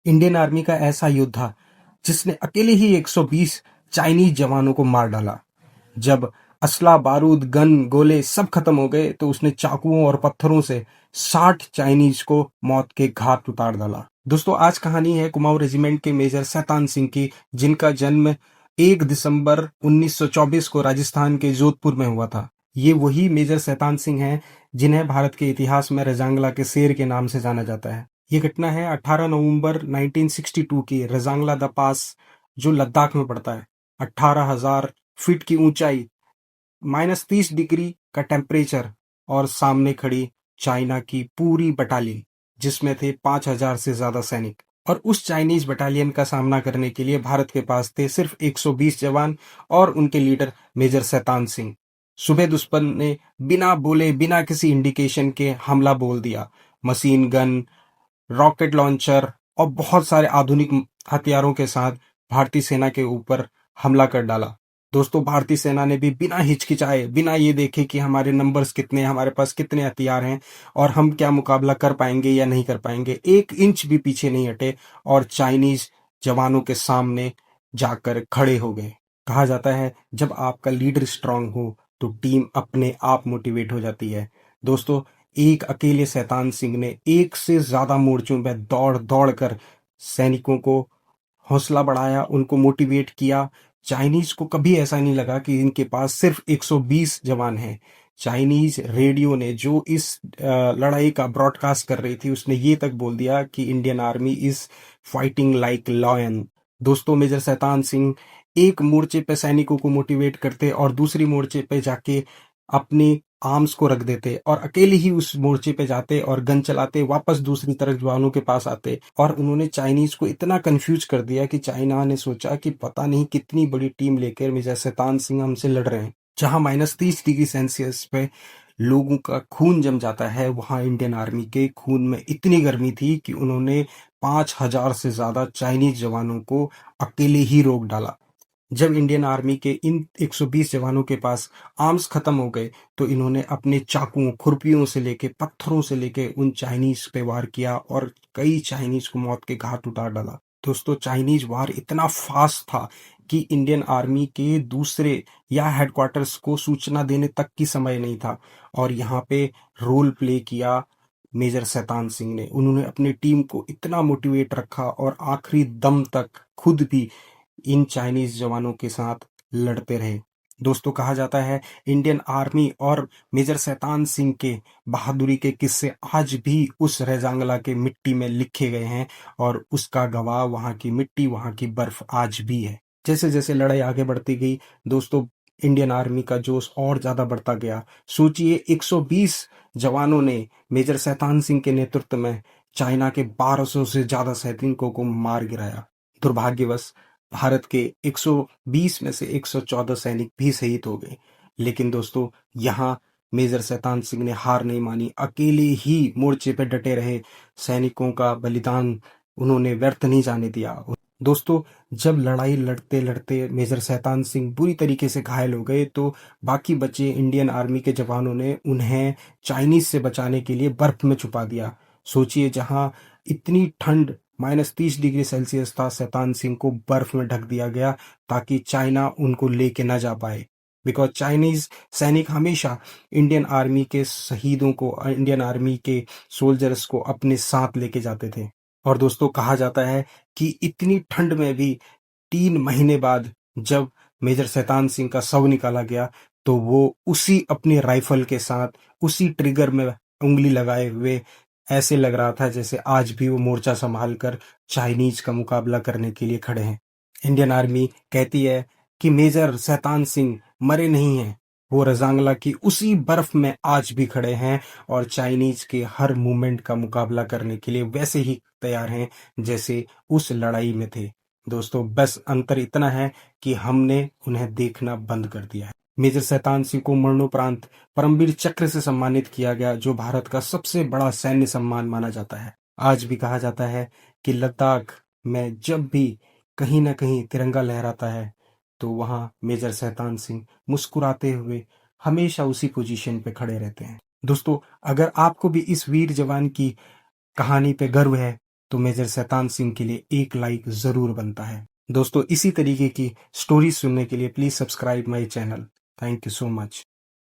Indian army का ऐसा योद्धा जिसने अकेले ही 120 चाइनीज जवानों को मार डाला। जब असला बारूद गन गोले सब खत्म हो गए तो उसने चाकुओं और पत्थरों से 60 चाइनीज को मौत के घाट उतार डाला। दोस्तों, आज कहानी है कुमाऊं रेजिमेंट के मेजर शैतान सिंह की, जिनका जन्म 1 दिसंबर 1924 को राजस्थान के जोधपुर में हुआ था। ये वही मेजर शैतान सिंह हैं जिन्हें भारत के इतिहास में रजांगला के शेर के नाम से जाना जाता है। ये घटना है 18 नवंबर 1962 की। रजांगला द पास जो लद्दाख में पड़ता है, 18,000 फीट की ऊंचाई, -30 डिग्री का टेम्परेचर और सामने खड़ी चाइना की पूरी बटालियन, जिसमें थे 5,000 से ज्यादा सैनिक। और उस चाइनीज बटालियन का सामना करने के लिए भारत के पास थे सिर्फ 120 जवान और उनके लीडर मेजर शैतान सिंह। सुबह दुश्मन ने बिना बोले, बिना किसी इंडिकेशन के हमला बोल दिया। मशीन गन, रॉकेट लॉन्चर और बहुत सारे आधुनिक हथियारों के साथ भारतीय सेना के ऊपर हमला कर डाला। दोस्तों, भारतीय सेना ने भी बिना हिचकिचाए, बिना ये देखे कि हमारे नंबर्स कितने हैं, हमारे पास कितने हथियार हैं और हम क्या मुकाबला कर पाएंगे या नहीं कर पाएंगे, 1 इंच भी पीछे नहीं हटे और चाइनीज जवानों के सामने जाकर खड़े हो गए। कहा जाता है जब आपका लीडर स्ट्रांग हो तो टीम अपने आप मोटिवेट हो जाती है। दोस्तों, एक अकेले शैतान सिंह ने एक से ज्यादा मोर्चों में दौड़ दौड़ कर सैनिकों को हौसला बढ़ाया, उनको मोटिवेट किया। चाइनीज को कभी ऐसा नहीं लगा कि इनके पास सिर्फ 120 जवान हैं। चाइनीज रेडियो ने जो इस लड़ाई का ब्रॉडकास्ट कर रही थी, उसने ये तक बोल दिया कि Indian army is fighting like lion. दोस्तों, मेजर शैतान सिंह एक मोर्चे पे सैनिकों को मोटिवेट करते और दूसरी मोर्चे पे जाके अपने आर्म्स को रख देते और अकेले ही उस मोर्चे पे जाते और गन चलाते, वापस दूसरी तरफ जवानों के पास आते। और उन्होंने चाइनीज को इतना कंफ्यूज कर दिया कि चाइना ने सोचा कि पता नहीं कितनी बड़ी टीम लेकर मेजर शैतान सिंह हमसे लड़ रहे हैं। जहां -30 डिग्री सेल्सियस पे लोगों का खून जम जाता है, वहां इंडियन आर्मी के खून में इतनी गर्मी थी कि उन्होंने 5,000 से ज्यादा चाइनीज जवानों को अकेले ही रोक डाला। जब इंडियन आर्मी के इन 120 जवानों के पास आर्म्स खत्म हो गए तो इन्होंने अपने चाकुओं, खुरपियों से लेके, पत्थरों से लेके उन चाइनीज पे वार किया और कई चाइनीज को मौत के घाट उतार डाला। दोस्तों, चाइनीज वार इतना फास्ट था कि इंडियन आर्मी के दूसरे या हेडक्वार्टर्स को सूचना देने तक की समय नहीं था। और यहाँ पे रोल प्ले किया मेजर शैतान सिंह ने। उन्होंने अपनी टीम को इतना मोटिवेट रखा और आखिरी दम तक खुद भी इन चाइनीज जवानों के साथ लड़ते रहे। दोस्तों, कहा जाता है इंडियन आर्मी और मेजर शैतान सिंह के बहादुरी के किस्से आज भी उस रेजांगला के मिट्टी में लिखे गए हैं और उसका गवाह वहां की मिट्टी, वहां की बर्फ आज भी है। जैसे जैसे लड़ाई आगे बढ़ती गई दोस्तों, इंडियन आर्मी का जोश और ज्यादा बढ़ता गया। सोचिए, 120 जवानों ने मेजर शैतान सिंह के नेतृत्व में चाइना के 1200 से ज्यादा सैनिकों को मार गिराया। दुर्भाग्यवश भारत के 120 में से 114 सैनिक भी शहीद हो गए। लेकिन दोस्तों, यहाँ मेजर शैतान सिंह ने हार नहीं मानी, अकेले ही मोर्चे पे डटे रहे। सैनिकों का बलिदान उन्होंने व्यर्थ नहीं जाने दिया। दोस्तों, जब लड़ाई लड़ते लड़ते मेजर शैतान सिंह बुरी तरीके से घायल हो गए तो बाकी बचे इंडियन आर्मी के जवानों ने उन्हें चाइनीज से बचाने के लिए बर्फ में छुपा दिया। सोचिए, जहां इतनी ठंड -30 डिग्री सेल्सियस था, शैतान सिंह को बर्फ में ढक दिया गया ताकि चाइना उनको लेके ना जा पाए। बिकॉज चाइनीज सैनिक हमेशा इंडियन आर्मी के शहीदों को, इंडियन आर्मी के सोल्जर्स को अपने साथ लेके जाते थे। और दोस्तों, कहा जाता है कि इतनी ठंड में भी 3 महीने बाद जब मेजर शैतान सिंह का शव निकाला गया तो वो उसी अपनी राइफल के साथ, उसी ट्रिगर में उंगली लगाए हुए ऐसे लग रहा था जैसे आज भी वो मोर्चा संभाल कर चाइनीज का मुकाबला करने के लिए खड़े हैं। इंडियन आर्मी कहती है कि मेजर शैतान सिंह मरे नहीं हैं, वो रजांगला की उसी बर्फ में आज भी खड़े हैं और चाइनीज के हर मूवमेंट का मुकाबला करने के लिए वैसे ही तैयार हैं जैसे उस लड़ाई में थे। दोस्तों, बस अंतर इतना है कि हमने उन्हें देखना बंद कर दिया है। मेजर शैतान सिंह को मरणोपरांत परमवीर चक्र से सम्मानित किया गया, जो भारत का सबसे बड़ा सैन्य सम्मान माना जाता है। आज भी कहा जाता है कि लद्दाख में जब भी कहीं ना कहीं तिरंगा लहराता है तो वहां मेजर शैतान सिंह मुस्कुराते हुए हमेशा उसी पोजीशन पे खड़े रहते हैं। दोस्तों, अगर आपको भी इस वीर जवान की कहानी पे गर्व है तो मेजर शैतान सिंह के लिए एक लाइक ज़रूर बनता है। दोस्तों, इसी तरीके की स्टोरी सुनने के लिए please subscribe my channel. Thank you so much.